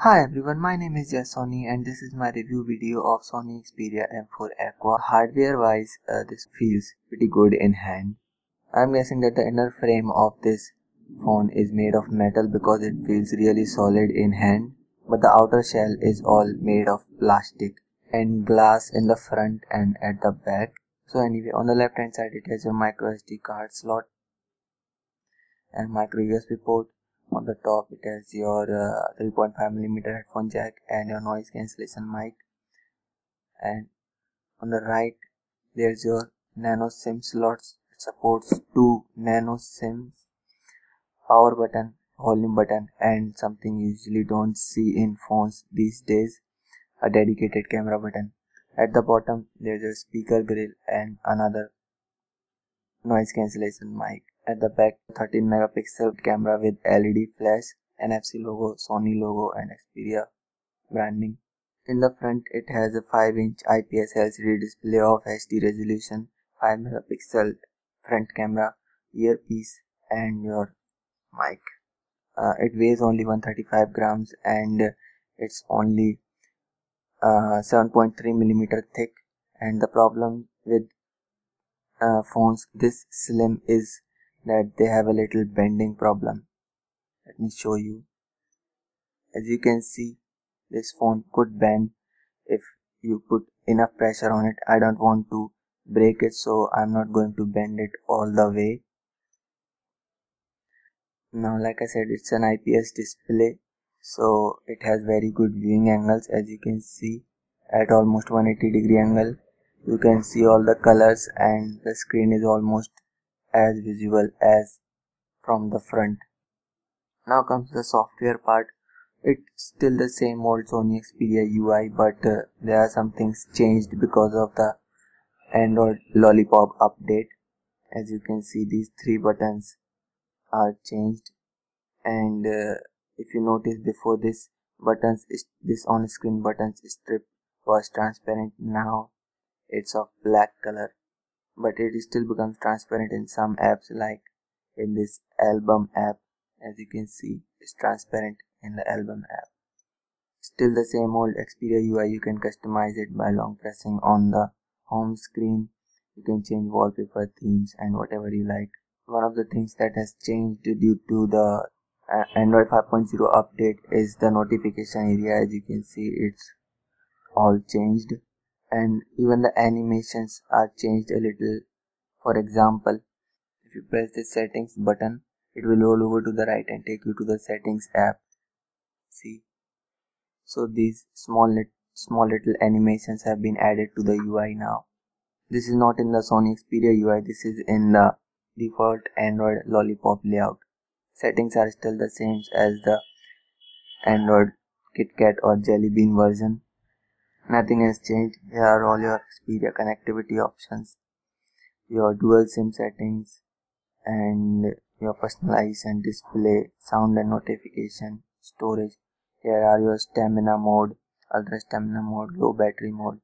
Hi everyone, my name is Sony and this is my review video of Sony Xperia M4 Aqua. Hardware wise, this feels pretty good in hand. I'm guessing that the inner frame of this phone is made of metal because it feels really solid in hand. But the outer shell is all made of plastic and glass in the front and at the back. So anyway, on the left hand side it has a micro SD card slot and micro USB port. On the top it has your 3.5mm headphone jack and your noise cancellation mic, and on the right there's your nano SIM slots. It supports 2 nano SIMs, power button, volume button, and something you usually don't see in phones these days, a dedicated camera button. At the bottom there's a speaker grill and another noise cancellation mic. At the back, 13 megapixel camera with LED flash, NFC logo, Sony logo and Xperia branding. In the front, it has a 5-inch IPS LCD display of HD resolution, 5 megapixel front camera, earpiece and your mic. It weighs only 135 grams and it's only 7.3 millimeter thick. And the problem with phones this slim is that they have a little bending problem. Let me show you. As you can see, this phone could bend if you put enough pressure on it. I don't want to break it, so I'm not going to bend it all the way. Now, like I said, it's an IPS display, so it has very good viewing angles. As you can see, at almost 180-degree angle, you can see all the colors and the screen is almost as visible as from the front. Now comes the software part. It's still the same old Sony Xperia UI, but there are some things changed because of the Android Lollipop update. As you can see, these 3 buttons are changed, and if you notice, before this this on-screen buttons strip was transparent. Now it's of black color, but it still becomes transparent in some apps, like in this album app. As you can see, it's transparent in the album app. Still the same old Xperia UI. You can customize it by long pressing on the home screen. You can change wallpaper, themes and whatever you like. One of the things that has changed due to the Android 5.0 update is the notification area. As you can see, it's all changed, and even the animations are changed a little. For example, if you press the settings button, it will roll over to the right and take you to the settings app. See, so these small little animations have been added to the UI now. This is not in the Sony Xperia UI, this is in the default Android Lollipop layout. Settings are still the same as the Android KitKat or Jelly Bean version. Nothing has changed. Here are all your Xperia connectivity options, your dual SIM settings, and your personalization, display, sound and notification, storage. Here are your stamina mode, ultra stamina mode, low battery mode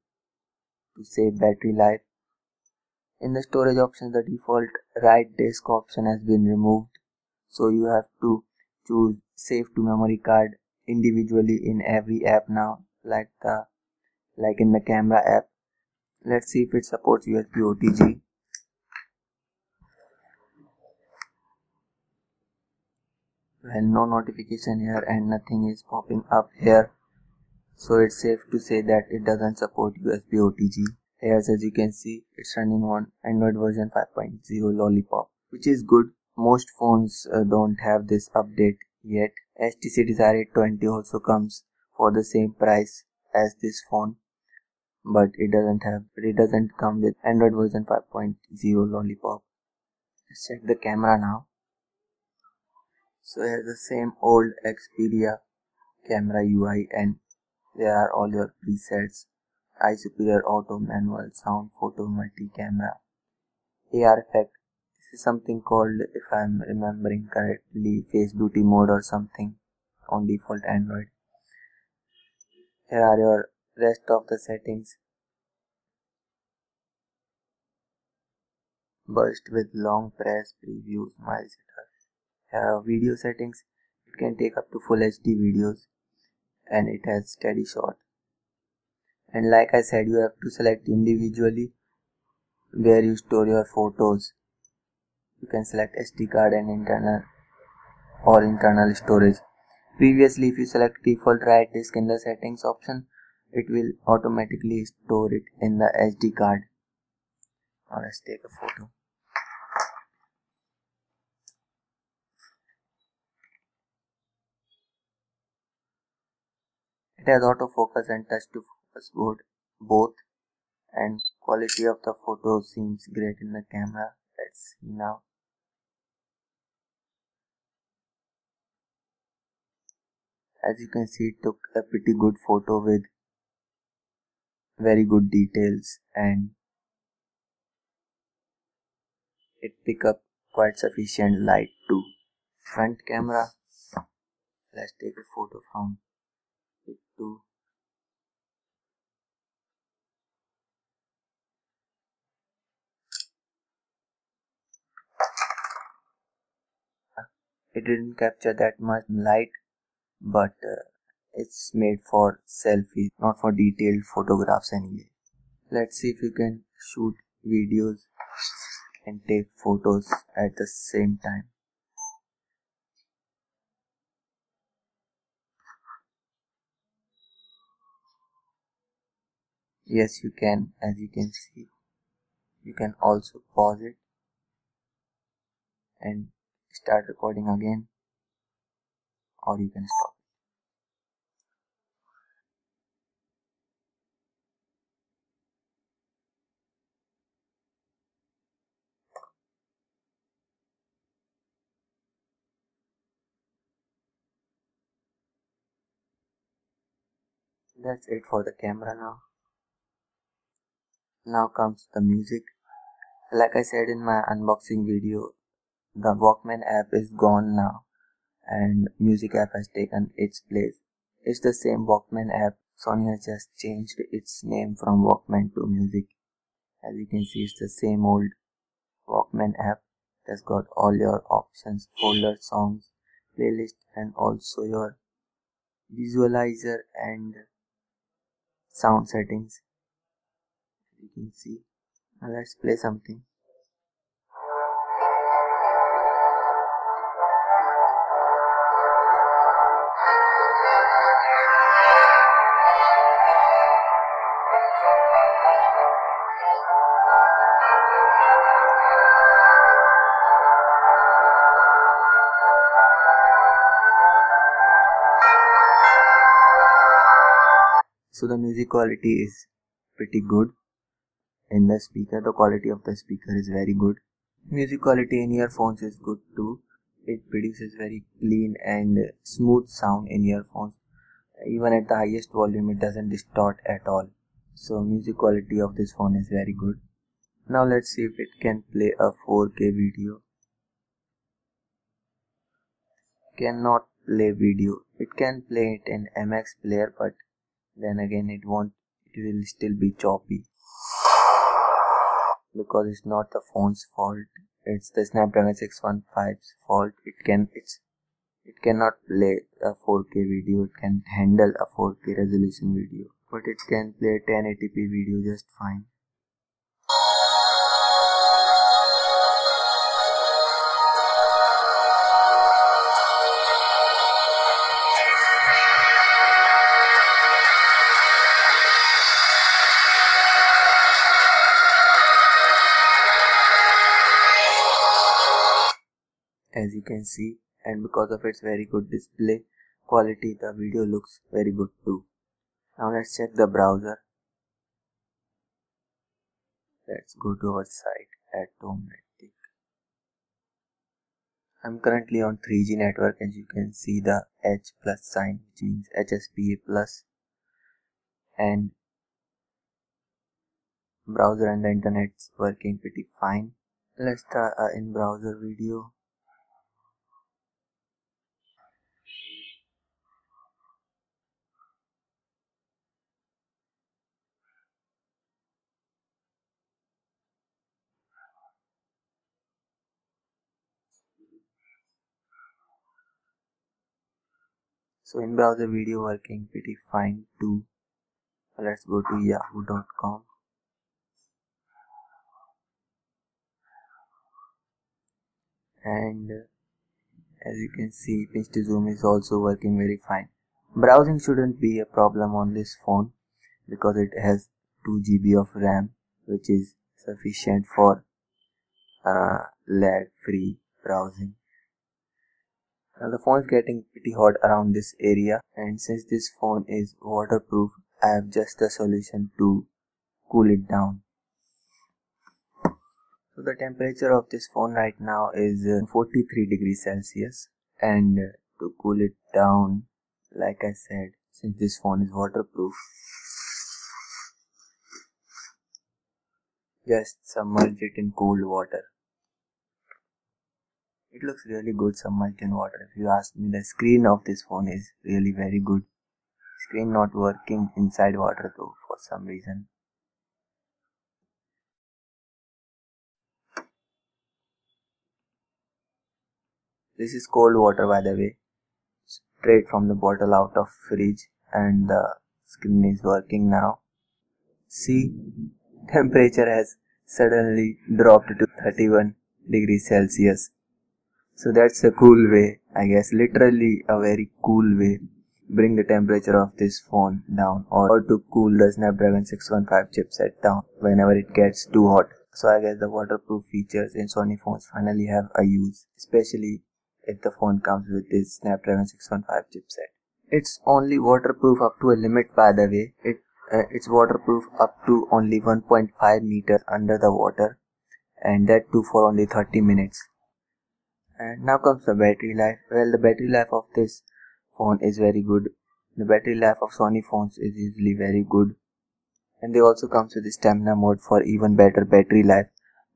to save battery life. In the storage options, the default write disk option has been removed, so you have to choose save to memory card individually in every app now, like in the camera app. Let's see if it supports USB OTG. Well, no notification here and nothing is popping up here, so it's safe to say that it doesn't support USB OTG. Here, as you can see, it's running on Android version 5.0 Lollipop, which is good. Most phones don't have this update yet. HTC Desire 820 also comes for the same price as this phone, but it doesn't come with Android version 5.0 Lollipop. Let's check the camera now. So here's the same old Xperia camera UI, and there are all your presets: eye superior, auto, manual, sound, photo, multi-camera, AR effect. This is something called, if I'm remembering correctly, face beauty mode or something on default Android. Here are your rest of the settings: burst with long press, preview, smile setup. Here are video settings. It can take up to full HD videos, and it has steady shot. And like I said, you have to select individually where you store your photos. You can select SD card and internal storage. Previously, if you select default write disk in the settings option, it will automatically store it in the SD card. Now let's take a photo. It has autofocus and touch to focus both, and quality of the photo seems great in the camera. Let's see now. As you can see, it took a pretty good photo with very good details, and it picked up quite sufficient light too. Front camera, let's take a photo from it too. It didn't capture that much light, but it's made for selfies, not for detailed photographs anyway. Let's see if you can shoot videos and take photos at the same time. Yes, you can. As you can see, you can also pause it and start recording again, or you can stop. That's it for the camera now. Now comes the music. Like I said in my unboxing video, the Walkman app is gone now and music app has taken its place. It's the same Walkman app. Sony has just changed its name from Walkman to music. As you can see, it's the same old Walkman app. It has got all your options, folder, songs, playlist, and also your visualizer and sound settings. You can see. Now let's play something. So the music quality is pretty good in the speaker. The quality of the speaker is very good. Music quality in earphones is good too. It produces very clean and smooth sound in earphones. Even at the highest volume, it doesn't distort at all. So music quality of this phone is very good. Now let's see if it can play a 4K video. Cannot play video. It can play it in MX player, but then again it will still be choppy because it's not the phone's fault. It's the Snapdragon 615's fault. It cannot play a 4K video. It can handle a 4K resolution video, but it can play a 1080p video just fine. As you can see, and because of its very good display quality, the video looks very good too. Now let's check the browser. Let's go to our site at Automatic. I'm currently on 3G network. As you can see the H plus sign, which means HSPA plus, and browser and the internet's working pretty fine. Let's try a in-browser video. So in browser video working pretty fine too. Let's go to yahoo.com. And as you can see, pinch to zoom is also working very fine. Browsing shouldn't be a problem on this phone because it has 2 GB of RAM, which is sufficient for lag free browsing. Now the phone is getting pretty hot around this area, and since this phone is waterproof, I have just a solution to cool it down. So the temperature of this phone right now is 43 degrees Celsius, and to cool it down, like I said, since this phone is waterproof, just submerge it in cold water. It looks really good submerged in water. If you ask me, the screen of this phone is really very good. Screen not working inside water though for some reason. This is cold water, by the way, straight from the bottle out of fridge, and the screen is working now. See, temperature has suddenly dropped to 31 degrees Celsius. So that's a cool way, I guess, literally a very cool way bring the temperature of this phone down, or to cool the Snapdragon 615 chipset down whenever it gets too hot. So I guess the waterproof features in Sony phones finally have a use, especially if the phone comes with this Snapdragon 615 chipset. It's only waterproof up to a limit, by the way. It's waterproof up to only 1.5 meters under the water, and that too for only 30 minutes. And now comes the battery life. Well, the battery life of this phone is very good. The battery life of Sony phones is usually very good, and they also comes with the stamina mode for even better battery life.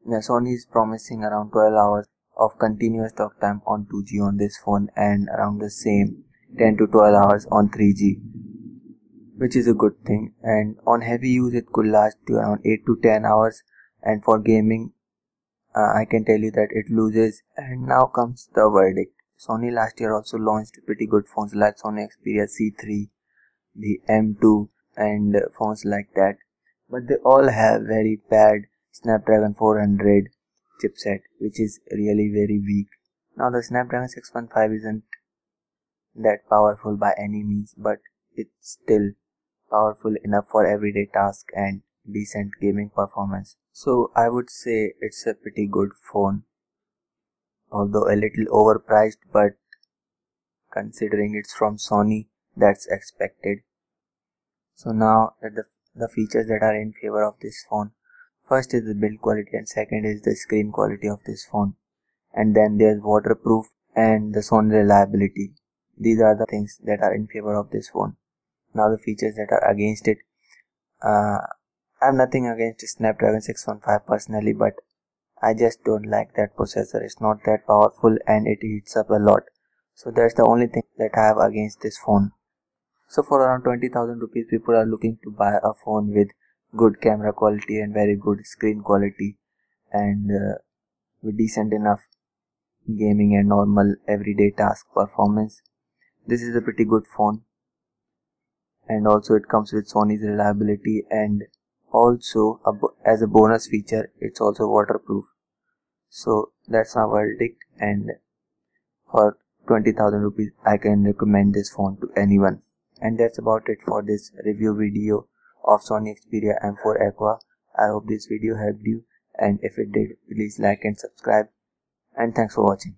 Now Sony is promising around 12 hours of continuous talk time on 2G on this phone, and around the same 10 to 12 hours on 3G, which is a good thing. And on heavy use it could last to around 8 to 10 hours, and for gaming I can tell you that it loses. And now comes the verdict. Sony last year also launched pretty good phones like Sony Xperia C3, the M2 and phones like that, but they all have very bad Snapdragon 400 chipset, which is really very weak. Now the Snapdragon 615 isn't that powerful by any means, but it's still powerful enough for everyday tasks and decent gaming performance. So I would say it's a pretty good phone, although a little overpriced, but considering it's from Sony, that's expected. So now the features that are in favor of this phone, first is the build quality, and second is the screen quality of this phone, and then there's waterproof and the sound reliability. These are the things that are in favor of this phone. Now the features that are against it, I have nothing against Snapdragon 615 personally, but I just don't like that processor. It's not that powerful and it heats up a lot. So that's the only thing that I have against this phone. So for around 20,000 rupees, people are looking to buy a phone with good camera quality and very good screen quality, and with decent enough gaming and normal everyday task performance. This is a pretty good phone, and also it comes with Sony's reliability, and also as a bonus feature it's also waterproof. So that's my verdict, and for 20,000 rupees I can recommend this phone to anyone. And that's about it for this review video of Sony Xperia M4 Aqua. I hope this video helped you, and if it did, please like and subscribe, and thanks for watching.